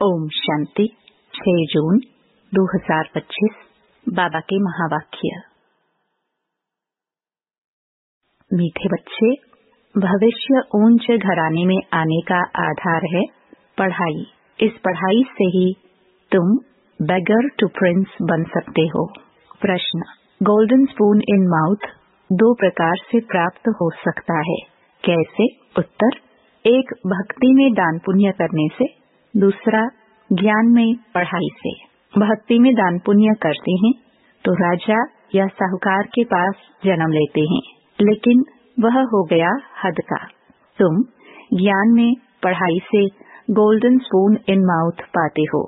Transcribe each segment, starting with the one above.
ओम शांति। 6 जून 2025 बाबा के महावाक्य। मीठे बच्चे, भविष्य ऊंच घराने में आने का आधार है पढ़ाई। इस पढ़ाई से ही तुम बेगर टू प्रिंस बन सकते हो। प्रश्न, गोल्डन स्पून इन माउथ 2 प्रकार से प्राप्त हो सकता है, कैसे? उत्तर, एक भक्ति में दान पुण्य करने से, दूसरा ज्ञान में पढ़ाई से। भक्ति में दान पुण्य करते हैं तो राजा या साहूकार के पास जन्म लेते हैं, लेकिन वह हो गया हद का। तुम ज्ञान में पढ़ाई से गोल्डन स्पून इन माउथ पाते हो।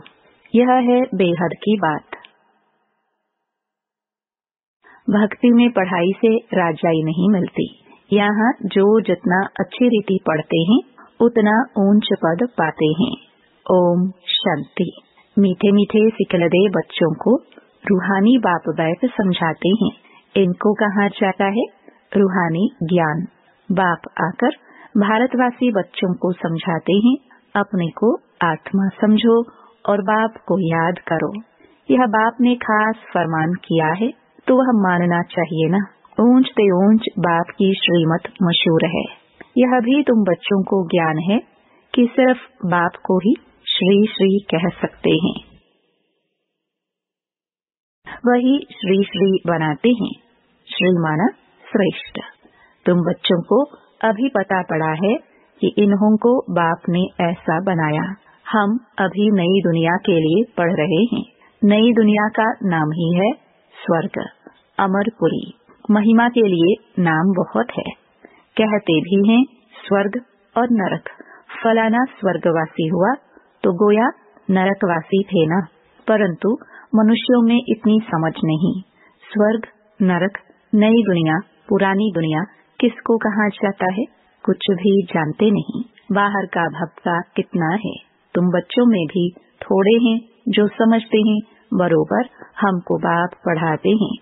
यह है बेहद की बात। भक्ति में पढ़ाई से राजाई नहीं मिलती। यहाँ जो जितना अच्छी रीति पढ़ते हैं उतना ऊंच पद पाते हैं। ओम शांति। मीठे मीठे सिकलदे बच्चों को रूहानी बाप बैठ समझाते हैं। इनको कहा जाता है रूहानी ज्ञान। बाप आकर भारतवासी बच्चों को समझाते हैं, अपने को आत्मा समझो और बाप को याद करो। यह बाप ने खास फरमान किया है तो वह मानना चाहिए ना। ऊंच ते ऊंच बाप की श्रीमत मशहूर है। यह भी तुम बच्चों को ज्ञान है कि सिर्फ बाप को ही श्री श्री कह सकते हैं। वही श्री श्री बनाते हैं। श्री माना श्रेष्ठ। तुम बच्चों को अभी पता पड़ा है कि इन्हों को बाप ने ऐसा बनाया। हम अभी नई दुनिया के लिए पढ़ रहे हैं। नई दुनिया का नाम ही है स्वर्ग, अमरपुरी। महिमा के लिए नाम बहुत है। कहते भी हैं स्वर्ग और नरक। फलाना स्वर्गवासी हुआ तो गोया नरकवासी थे ना, परंतु मनुष्यों में इतनी समझ नहीं। स्वर्ग, नरक, नई दुनिया, पुरानी दुनिया किसको कहा जाता है, कुछ भी जानते नहीं। बाहर का भक्का कितना है। तुम बच्चों में भी थोड़े हैं जो समझते हैं, बरोबर हमको बाप पढ़ाते हैं।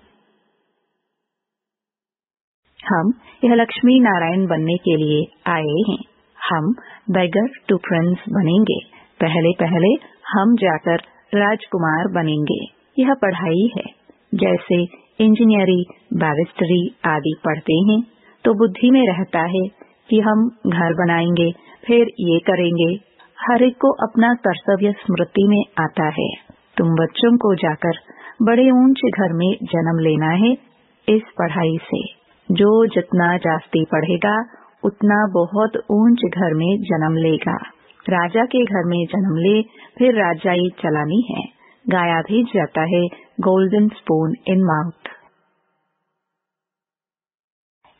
हम यह लक्ष्मी नारायण बनने के लिए आए हैं। हम बेगर टू प्रिंस बनेंगे। पहले पहले हम जाकर राजकुमार बनेंगे। यह पढ़ाई है। जैसे इंजीनियरिंग, बैरिस्टरी आदि पढ़ते हैं तो बुद्धि में रहता है कि हम घर बनाएंगे, फिर ये करेंगे। हर एक को अपना कर्तव्य स्मृति में आता है। तुम बच्चों को जाकर बड़े ऊंचे घर में जन्म लेना है इस पढ़ाई से। जो जितना जास्ती पढ़ेगा उतना बहुत ऊंच घर में जन्म लेगा। राजा के घर में जन्म ले, फिर राजाई चलानी है। गाया भी जाता है गोल्डन स्पून इन माउथ।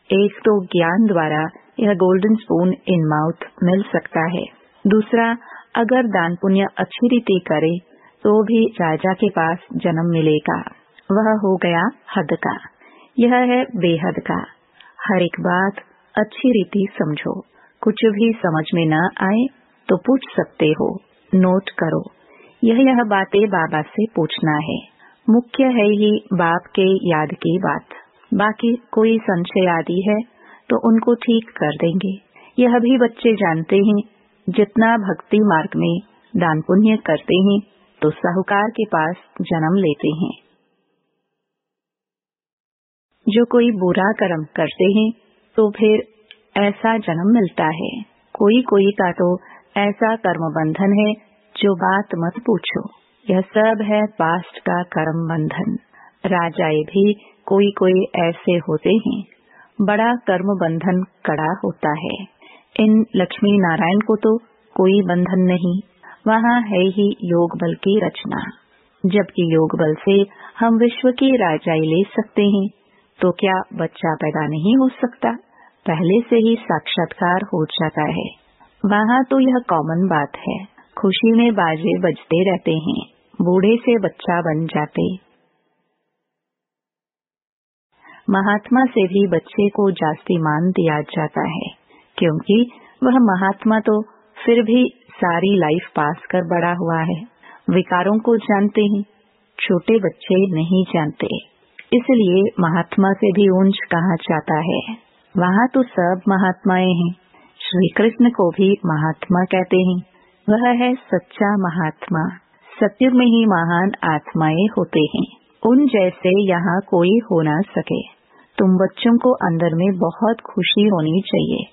एक तो ज्ञान द्वारा यह गोल्डन स्पून इन माउथ मिल सकता है। दूसरा, अगर दान पुण्य अच्छी रीति करे तो भी राजा के पास जन्म मिलेगा। वह हो गया हद का। यह है बेहद का। हर एक बात अच्छी रीति समझो। कुछ भी समझ में न आए तो पूछ सकते हो। नोट करो। यह बातें बाबा से पूछना है। मुख्य है ही बाप के याद की बात। बाकी कोई संशय आदि है तो उनको ठीक कर देंगे। यह भी बच्चे जानते हैं, जितना भक्ति मार्ग में दान पुण्य करते हैं तो साहूकार के पास जन्म लेते हैं। जो कोई बुरा कर्म करते हैं तो फिर ऐसा जन्म मिलता है। कोई का तो ऐसा कर्म बंधन है जो बात मत पूछो। यह सब है पास्ट का कर्म बंधन। राजाए भी कोई ऐसे होते हैं। बड़ा कर्म बंधन कड़ा होता है। इन लक्ष्मी नारायण को तो कोई बंधन नहीं। वहाँ है ही योग बल की रचना। जबकि योग बल से हम विश्व की राजाई ले सकते हैं, तो क्या बच्चा पैदा नहीं हो सकता? पहले से ही साक्षात्कार हो जाता है। वहाँ तो यह कॉमन बात है। खुशी में बाजे बजते रहते हैं। बूढ़े से बच्चा बन जाते। महात्मा से भी बच्चे को जास्ती मान दिया जाता है, क्योंकि वह महात्मा तो फिर भी सारी लाइफ पास कर बड़ा हुआ है। विकारों को जानते हैं, छोटे बच्चे नहीं जानते। इसलिए महात्मा से भी ऊंच कहा जाता है। वहाँ तो सब महात्माएं हैं। श्री कृष्ण को भी महात्मा कहते हैं। वह है सच्चा महात्मा। सत्युग में ही महान आत्माएं होते हैं, उन जैसे यहाँ कोई हो ना सके। तुम बच्चों को अंदर में बहुत खुशी होनी चाहिए।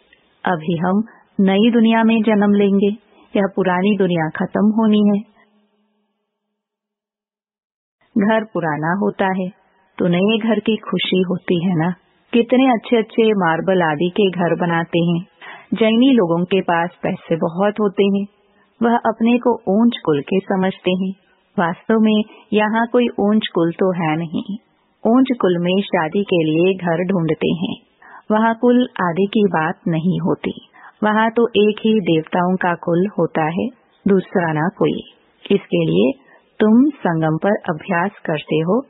अभी हम नई दुनिया में जन्म लेंगे, यह पुरानी दुनिया खत्म होनी है। घर पुराना होता है तो नए घर की खुशी होती है ना। कितने अच्छे अच्छे मार्बल आदि के घर बनाते हैं। जैनी लोगों के पास पैसे बहुत होते हैं, वह अपने को ऊंच कुल के समझते हैं। वास्तव में यहाँ कोई ऊंच कुल तो है नहीं। ऊंच कुल में शादी के लिए घर ढूंढते हैं। वहाँ कुल आदि की बात नहीं होती। वहाँ तो एक ही देवताओं का कुल होता है, दूसरा ना कोई। इसके लिए तुम संगम पर अभ्यास करते हो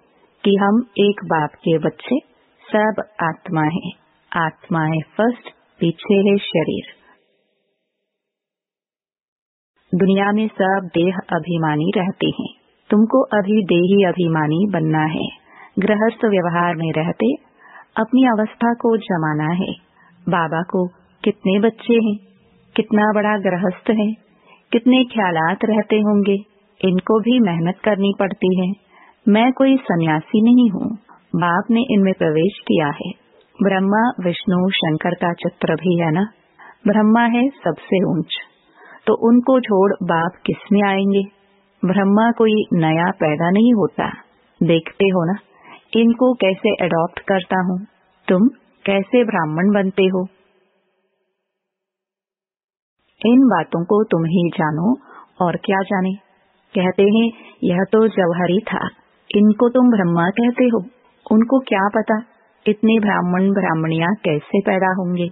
कि हम एक बाप के बच्चे, सब आत्मा है। आत्मा है फर्स्ट, पीछे है शरीर। दुनिया में सब देह अभिमानी रहते हैं। तुमको अभी देही अभिमानी बनना है। गृहस्थ व्यवहार में रहते अपनी अवस्था को जमाना है। बाबा को कितने बच्चे हैं, कितना बड़ा गृहस्थ है, कितने ख्यालात रहते होंगे। इनको भी मेहनत करनी पड़ती है। मैं कोई सन्यासी नहीं हूँ, बाप ने इनमें प्रवेश किया है। ब्रह्मा विष्णु शंकर का चित्र भी है ना। ब्रह्मा है सबसे ऊंच, तो उनको छोड़ बाप किसमें आएंगे। ब्रह्मा कोई नया पैदा नहीं होता। देखते हो ना इनको कैसे अडॉप्ट करता हूँ। तुम कैसे ब्राह्मण बनते हो, इन बातों को तुम ही जानो और क्या जाने। कहते हैं यह तो जौहरी था, इनको तुम ब्रह्मा कहते हो। उनको क्या पता इतने ब्राह्मण ब्राह्मणियां कैसे पैदा होंगे।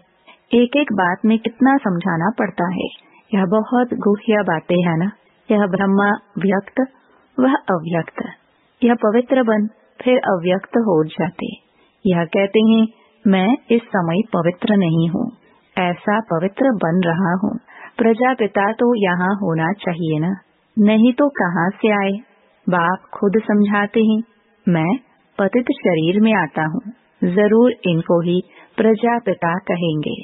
एक एक बात में कितना समझाना पड़ता है। यह बहुत गुह्य बातें है ना। यह ब्रह्मा व्यक्त, वह अव्यक्त। यह पवित्र बन फिर अव्यक्त हो जाते। यह कहते हैं मैं इस समय पवित्र नहीं हूँ, ऐसा पवित्र बन रहा हूँ। प्रजापिता तो यहाँ होना चाहिए ना, नहीं तो कहाँ से आए। बाप खुद समझाते हैं मैं पतित शरीर में आता हूँ। जरूर इनको ही प्रजापिता कहेंगे,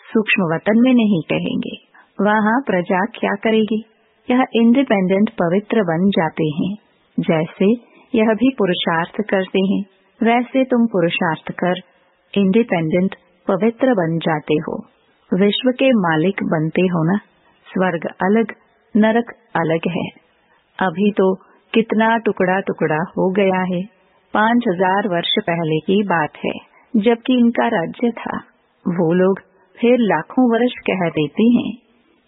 सूक्ष्म वतन में नहीं कहेंगे। वहाँ प्रजा क्या करेगी। यह इंडिपेंडेंट पवित्र बन जाते हैं। जैसे यह भी पुरुषार्थ करते हैं, वैसे तुम पुरुषार्थ कर इंडिपेंडेंट पवित्र बन जाते हो। विश्व के मालिक बनते हो ना। स्वर्ग अलग, नरक अलग है। अभी तो कितना टुकड़ा टुकड़ा हो गया है। 5000 वर्ष पहले की बात है, जबकि इनका राज्य था। वो लोग फिर लाखों वर्ष कह देते हैं।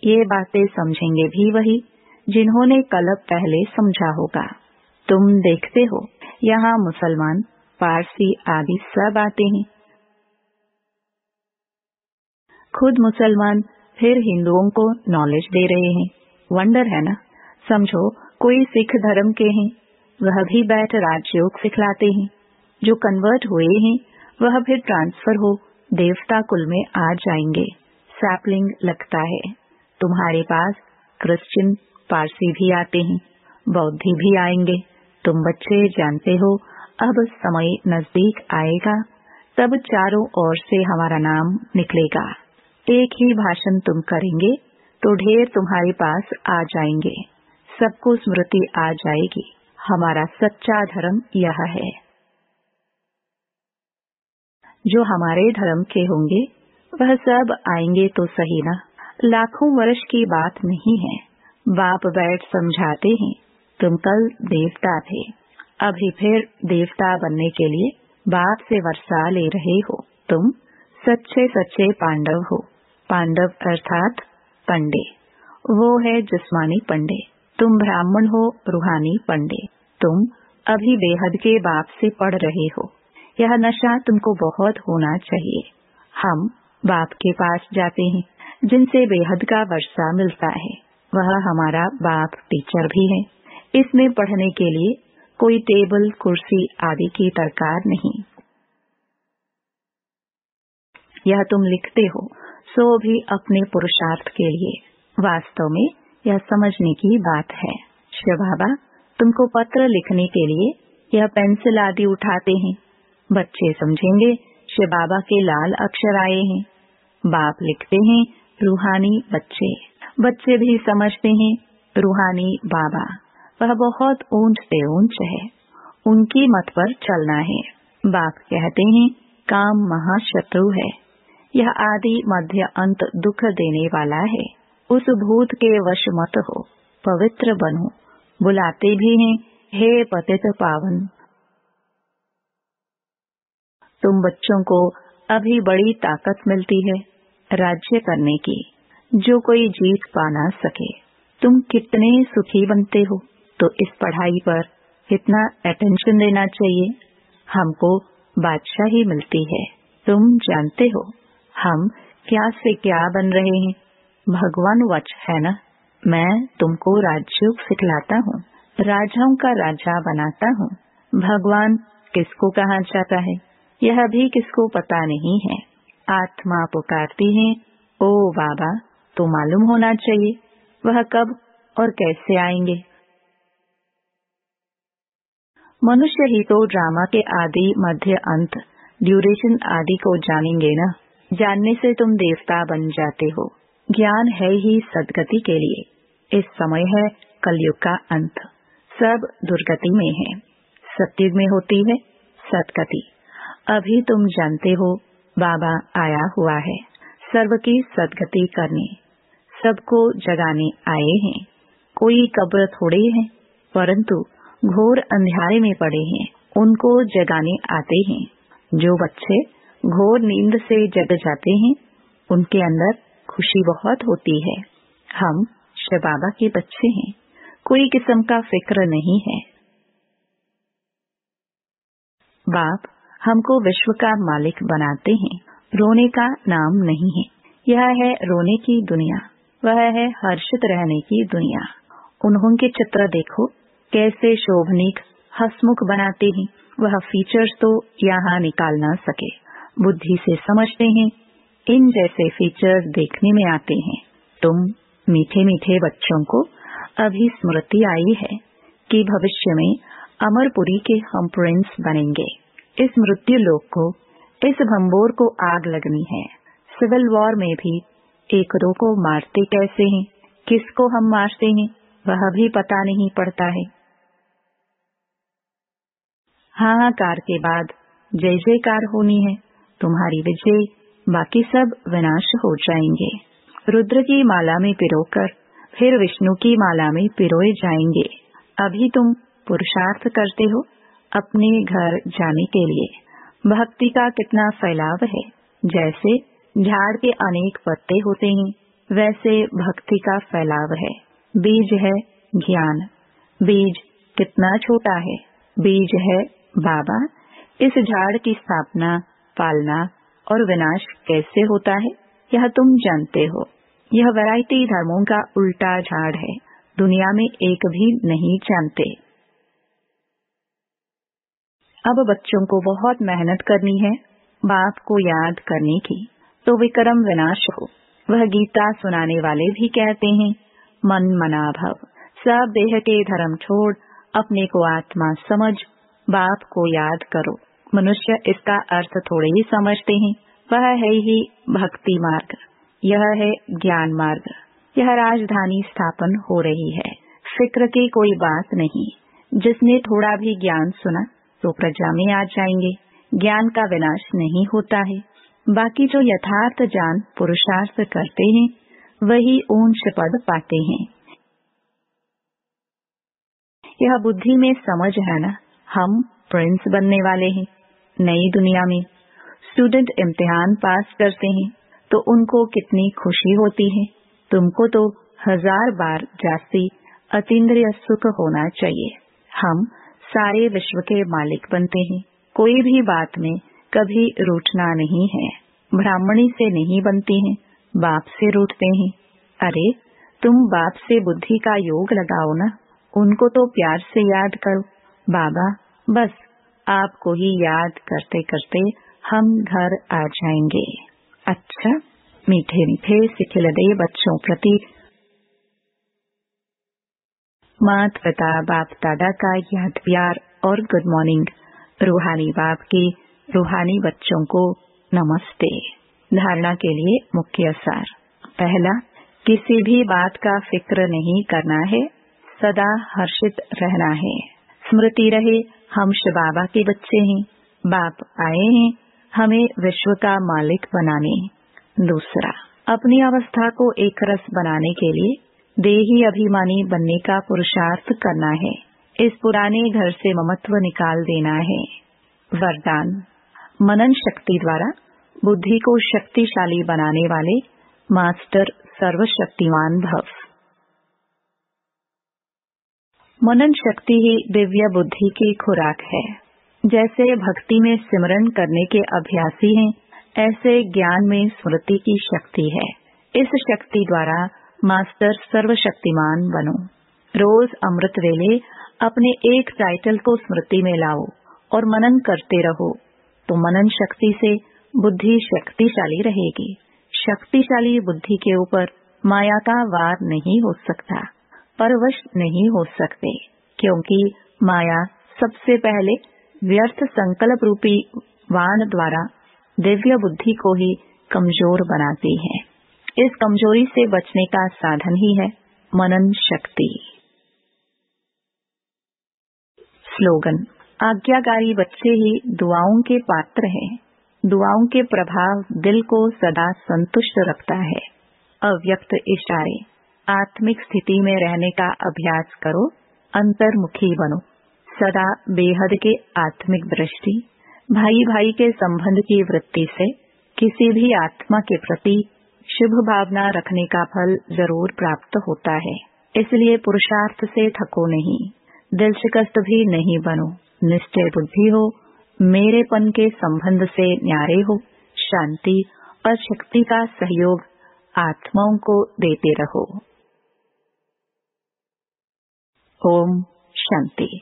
ये बातें समझेंगे भी वही जिन्होंने कल्प पहले समझा होगा। तुम देखते हो यहाँ मुसलमान, पारसी आदि सब आते हैं। खुद मुसलमान फिर हिंदुओं को नॉलेज दे रहे हैं। वंडर है ना। समझो कोई सिख धर्म के हैं, वह भी बैठ राजयोग सिखलाते हैं। जो कन्वर्ट हुए हैं वह फिर ट्रांसफर हो देवता कुल में आ जाएंगे। सैपलिंग लगता है। तुम्हारे पास क्रिश्चियन पारसी भी आते हैं, बौद्धि भी आएंगे। तुम बच्चे जानते हो अब समय नजदीक आएगा, तब चारों ओर से हमारा नाम निकलेगा। एक ही भाषण तुम करेंगे तो ढेर तुम्हारे पास आ जाएंगे। सबको स्मृति आ जाएगी हमारा सच्चा धर्म यह है। जो हमारे धर्म के होंगे वह सब आएंगे तो सही ना। लाखों वर्ष की बात नहीं है। बाप बैठ समझाते हैं तुम कल देवता थे, अभी फिर देवता बनने के लिए बाप से वर्षा ले रहे हो। तुम सच्चे सच्चे पांडव हो। पांडव अर्थात पंडे, वो है जिस्मानी पंडे। तुम ब्राह्मण हो, रूहानी पंडे। तुम अभी बेहद के बाप से पढ़ रहे हो। यह नशा तुमको बहुत होना चाहिए। हम बाप के पास जाते हैं जिनसे बेहद का वर्षा मिलता है। वह हमारा बाप टीचर भी है। इसमें पढ़ने के लिए कोई टेबल कुर्सी आदि की दरकार नहीं। यह तुम लिखते हो सो भी अपने पुरुषार्थ के लिए। वास्तव में यह समझने की बात है। शिव बाबा तुमको पत्र लिखने के लिए यह पेंसिल आदि उठाते हैं। बच्चे समझेंगे शिव बाबा के लाल अक्षर आए हैं। बाप लिखते हैं रूहानी बच्चे, बच्चे भी समझते हैं रूहानी बाबा वह बहुत ऊंच से ऊंच है, उनकी मत पर चलना है। बाप कहते हैं काम महाशत्रु है, यह आदि मध्य अंत दुख देने वाला है। उस भूत के वश मत हो, पवित्र बनो। बुलाते भी हैं हे पतित पावन। तुम बच्चों को अभी बड़ी ताकत मिलती है राज्य करने की, जो कोई जीत पा ना सके। तुम कितने सुखी बनते हो, तो इस पढ़ाई पर कितना अटेंशन देना चाहिए। हमको बादशाही मिलती है। तुम जानते हो हम क्या से क्या बन रहे हैं। भगवान वच है ना, मैं तुमको राजयोग सिखलाता हूँ, राजाओं का राजा बनाता हूँ। भगवान किसको कहा जाता है यह भी किसको पता नहीं है। आत्मा पुकारती है ओ बाबा, तो मालूम होना चाहिए वह कब और कैसे आएंगे। मनुष्य ही तो ड्रामा के आदि मध्य अंत ड्यूरेशन आदि को जानेंगे ना। जानने से तुम देवता बन जाते हो। ज्ञान है ही सदगति के लिए। इस समय है कलयुग का अंत, सब दुर्गति में है। सतयुग में होती है सदगति। अभी तुम जानते हो बाबा आया हुआ है सर्व की सदगति करने, सबको जगाने आए हैं। कोई कब्र थोड़े है, परंतु घोर अंधेरे में पड़े हैं, उनको जगाने आते हैं। जो बच्चे घोर नींद से जग जाते हैं उनके अंदर खुशी बहुत होती है। हम शिव बाबा के बच्चे हैं, कोई किस्म का फिक्र नहीं है। बाप हमको विश्व का मालिक बनाते हैं। रोने का नाम नहीं है, यह है रोने की दुनिया, वह है हर्षित रहने की दुनिया। उन्होंने चित्र देखो कैसे शोभनीक हसमुख बनाते हैं। वह फीचर्स तो यहाँ निकाल ना सके, बुद्धि से समझते हैं। इन जैसे फीचर्स देखने में आते हैं। तुम मीठे मीठे बच्चों को अभी स्मृति आई है कि भविष्य में अमरपुरी के हम प्रिंस बनेंगे। इस मृत्यु लोक को, इस भंबोर को आग लगनी है। सिविल वॉर में भी एक दो को मारते कैसे हैं, किसको हम मारते हैं वह भी पता नहीं पड़ता है। हाहाकार के बाद जय जयकार होनी है। तुम्हारी विजय, बाकी सब विनाश हो जाएंगे। रुद्र की माला में पिरोकर फिर विष्णु की माला में पिरोए जाएंगे। अभी तुम पुरुषार्थ करते हो अपने घर जाने के लिए। भक्ति का कितना फैलाव है। जैसे झाड़ के अनेक पत्ते होते हैं, वैसे भक्ति का फैलाव है। बीज है ज्ञान, बीज कितना छोटा है। बीज है बाबा। इस झाड़ की स्थापना, पालना और विनाश कैसे होता है यह तुम जानते हो। यह वैरायटी धर्मों का उल्टा झाड़ है, दुनिया में एक भी नहीं जानते। अब बच्चों को बहुत मेहनत करनी है बाप को याद करने की, तो विक्रम विनाश हो। वह गीता सुनाने वाले भी कहते हैं मन मना भव, सब देह के धर्म छोड़ अपने को आत्मा समझ बाप को याद करो। मनुष्य इसका अर्थ थोड़े ही समझते हैं। वह है ही भक्ति मार्ग, यह है ज्ञान मार्ग। यह राजधानी स्थापन हो रही है, फिक्र की कोई बात नहीं। जिसने थोड़ा भी ज्ञान सुना तो प्रजा में आ जाएंगे। ज्ञान का विनाश नहीं होता है। बाकी जो यथार्थ जान पुरुषार्थ करते हैं वही ऊंच पद पाते हैं। यह बुद्धि में समझ है ना, हम प्रिंस बनने वाले हैं नई दुनिया में। स्टूडेंट इम्तिहान पास करते हैं तो उनको कितनी खुशी होती है। तुमको तो 1000 बार जास्ती अतीन्द्रिय सुख होना चाहिए। हम सारे विश्व के मालिक बनते हैं। कोई भी बात में कभी रूठना नहीं है। ब्राह्मणी से नहीं बनती हैं, बाप से रूठते हैं। अरे तुम बाप से बुद्धि का योग लगाओ ना, उनको तो प्यार से याद करो। बाबा बस आपको ही याद करते करते हम घर आ जाएंगे। अच्छा, मीठे मीठे सिखिलदे बच्चों प्रति माता पिता बाप दादा का याद प्यार और गुड मॉर्निंग। रूहानी बाप की रूहानी बच्चों को नमस्ते। धारणा के लिए मुख्य सार। पहला, किसी भी बात का फिक्र नहीं करना है, सदा हर्षित रहना है। स्मृति रहे हम शिव बाबा के बच्चे हैं, बाप आए हैं हमें विश्व का मालिक बनाने। दूसरा, अपनी अवस्था को एक रस बनाने के लिए देही अभिमानी बनने का पुरुषार्थ करना है। इस पुराने घर से ममत्व निकाल देना है। वरदान, मनन शक्ति द्वारा बुद्धि को शक्तिशाली बनाने वाले मास्टर सर्वशक्तिमान भव। मनन शक्ति ही दिव्य बुद्धि की खुराक है। जैसे भक्ति में सिमरन करने के अभ्यासी हैं, ऐसे ज्ञान में स्मृति की शक्ति है। इस शक्ति द्वारा मास्टर सर्वशक्तिमान बनो। रोज अमृत वेले अपने एक टाइटल को स्मृति में लाओ और मनन करते रहो, तो मनन शक्ति से बुद्धि शक्तिशाली रहेगी। शक्तिशाली बुद्धि के ऊपर माया का वार नहीं हो सकता, परवश नहीं हो सकते, क्योंकि माया सबसे पहले व्यर्थ संकल्प रूपी वाण द्वारा दिव्य बुद्धि को ही कमजोर बनाती है। इस कमजोरी से बचने का साधन ही है मनन शक्ति। स्लोगन, आज्ञाकारी बच्चे ही दुआओं के पात्र हैं। दुआओं के प्रभाव दिल को सदा संतुष्ट रखता है। अव्यक्त इशारे, आत्मिक स्थिति में रहने का अभ्यास करो, अंतर्मुखी बनो। सदा बेहद के आत्मिक दृष्टि, भाई भाई के संबंध की वृत्ति से किसी भी आत्मा के प्रति शुभ भावना रखने का फल जरूर प्राप्त होता है। इसलिए पुरुषार्थ से थको नहीं, दिल शिकस्त भी नहीं बनो। निश्चय बुद्धि हो, मेरेपन के संबंध से न्यारे हो। शांति और शक्ति का सहयोग आत्माओं को देते रहो। ओम शांति।